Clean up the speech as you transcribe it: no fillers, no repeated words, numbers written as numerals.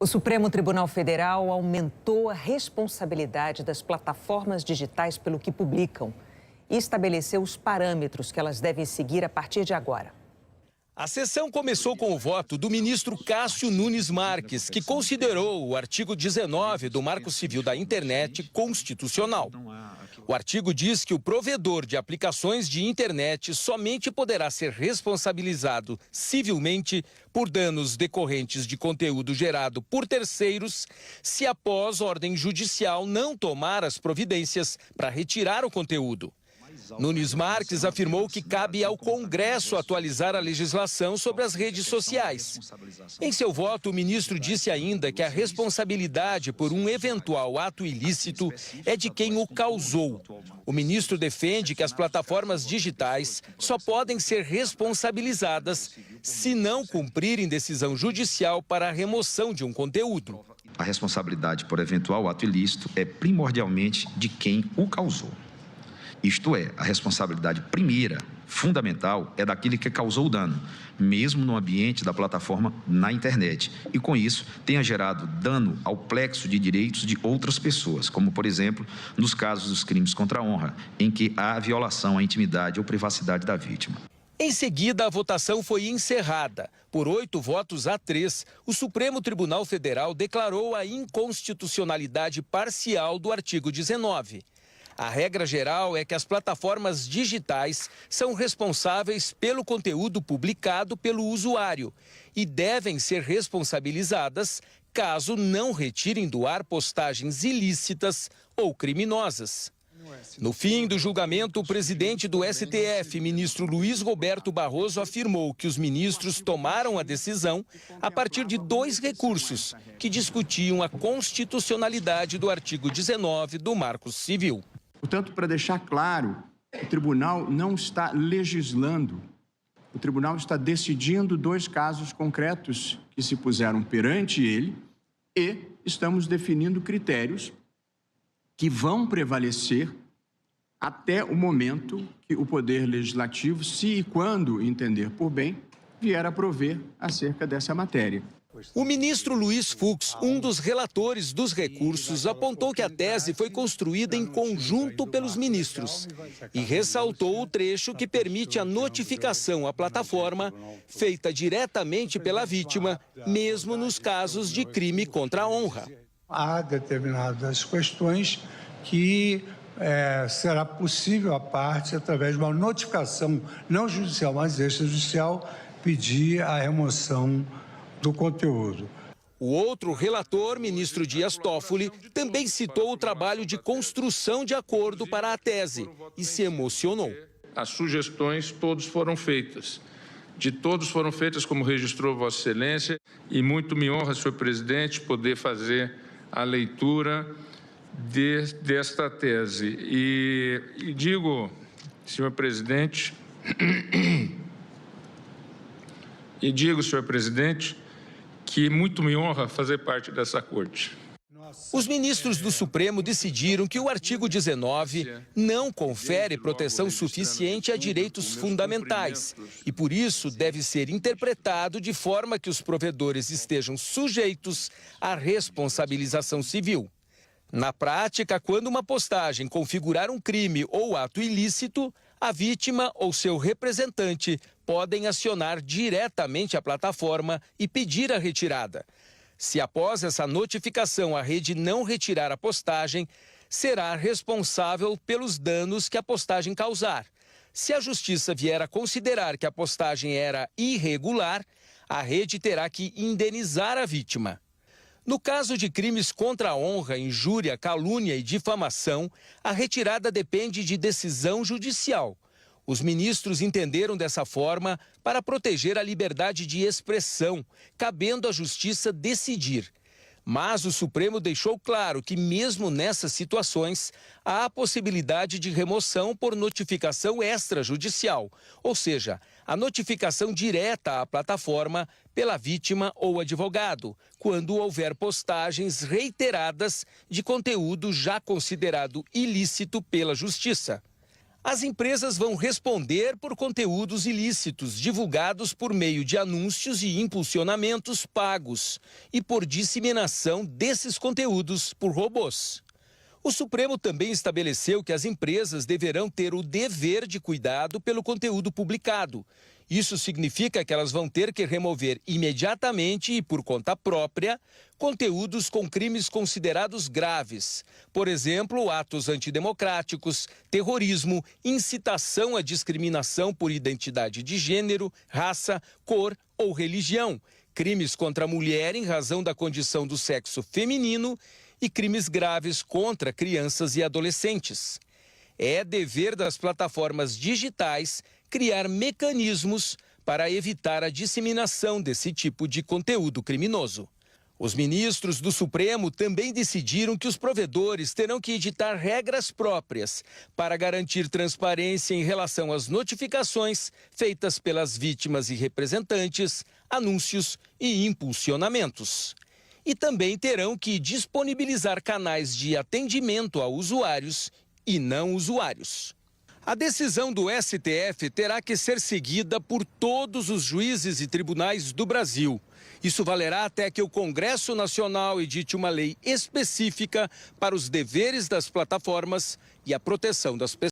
O Supremo Tribunal Federal aumentou a responsabilidade das plataformas digitais pelo que publicam e estabeleceu os parâmetros que elas devem seguir a partir de agora. A sessão começou com o voto do ministro Cássio Nunes Marques, que considerou o artigo 19 do Marco Civil da Internet constitucional. O artigo diz que o provedor de aplicações de internet somente poderá ser responsabilizado civilmente por danos decorrentes de conteúdo gerado por terceiros se após ordem judicial não tomar as providências para retirar o conteúdo. Nunes Marques afirmou que cabe ao Congresso atualizar a legislação sobre as redes sociais. Em seu voto, o ministro disse ainda que a responsabilidade por um eventual ato ilícito é de quem o causou. O ministro defende que as plataformas digitais só podem ser responsabilizadas se não cumprirem decisão judicial para a remoção de um conteúdo. A responsabilidade por eventual ato ilícito é primordialmente de quem o causou. Isto é, a responsabilidade primeira, fundamental, é daquele que causou o dano, mesmo no ambiente da plataforma na internet. E com isso, tenha gerado dano ao plexo de direitos de outras pessoas, como, por exemplo, nos casos dos crimes contra a honra, em que há violação à intimidade ou privacidade da vítima. Em seguida, a votação foi encerrada. Por 8 votos a 3, o Supremo Tribunal Federal declarou a inconstitucionalidade parcial do artigo 19. A regra geral é que as plataformas digitais são responsáveis pelo conteúdo publicado pelo usuário e devem ser responsabilizadas caso não retirem do ar postagens ilícitas ou criminosas. No fim do julgamento, o presidente do STF, ministro Luiz Roberto Barroso, afirmou que os ministros tomaram a decisão a partir de 2 recursos que discutiam a constitucionalidade do artigo 19 do Marco Civil. Portanto, para deixar claro, o tribunal não está legislando, o tribunal está decidindo 2 casos concretos que se puseram perante ele e estamos definindo critérios que vão prevalecer até o momento que o Poder Legislativo, se e quando entender por bem, vier a prover acerca dessa matéria. O ministro Luiz Fux, um dos relatores dos recursos, apontou que a tese foi construída em conjunto pelos ministros e ressaltou o trecho que permite a notificação à plataforma feita diretamente pela vítima, mesmo nos casos de crime contra a honra. Há determinadas questões que será possível a parte, através de uma notificação não judicial, mas extrajudicial, pedir a remoção do conteúdo. O outro relator, ministro Dias Toffoli, também citou o trabalho de construção de acordo para a tese e se emocionou. As sugestões todas foram feitas. De todos foram feitas, como registrou Vossa Excelência, e muito me honra, senhor presidente, poder fazer a leitura desta tese. E digo, senhor presidente, que muito me honra fazer parte dessa corte. Os ministros do Supremo decidiram que o artigo 19 não confere proteção suficiente a direitos fundamentais e, por isso, deve ser interpretado de forma que os provedores estejam sujeitos à responsabilização civil. Na prática, quando uma postagem configurar um crime ou ato ilícito, a vítima ou seu representante podem acionar diretamente a plataforma e pedir a retirada. Se após essa notificação a rede não retirar a postagem, será responsável pelos danos que a postagem causar. Se a justiça vier a considerar que a postagem era irregular, a rede terá que indenizar a vítima. No caso de crimes contra a honra, injúria, calúnia e difamação, a retirada depende de decisão judicial. Os ministros entenderam dessa forma para proteger a liberdade de expressão, cabendo à justiça decidir. Mas o Supremo deixou claro que, mesmo nessas situações, há a possibilidade de remoção por notificação extrajudicial, ou seja, a notificação direta à plataforma pela vítima ou advogado, quando houver postagens reiteradas de conteúdo já considerado ilícito pela Justiça. As empresas vão responder por conteúdos ilícitos divulgados por meio de anúncios e impulsionamentos pagos e por disseminação desses conteúdos por robôs. O Supremo também estabeleceu que as empresas deverão ter o dever de cuidado pelo conteúdo publicado. Isso significa que elas vão ter que remover imediatamente e por conta própria conteúdos com crimes considerados graves. Por exemplo, atos antidemocráticos, terrorismo, incitação à discriminação por identidade de gênero, raça, cor ou religião, crimes contra a mulher em razão da condição do sexo feminino e crimes graves contra crianças e adolescentes. É dever das plataformas digitais criar mecanismos para evitar a disseminação desse tipo de conteúdo criminoso. Os ministros do Supremo também decidiram que os provedores terão que editar regras próprias para garantir transparência em relação às notificações feitas pelas vítimas e representantes, anúncios e impulsionamentos. E também terão que disponibilizar canais de atendimento a usuários e não usuários. A decisão do STF terá que ser seguida por todos os juízes e tribunais do Brasil. Isso valerá até que o Congresso Nacional edite uma lei específica para os deveres das plataformas e a proteção das pessoas.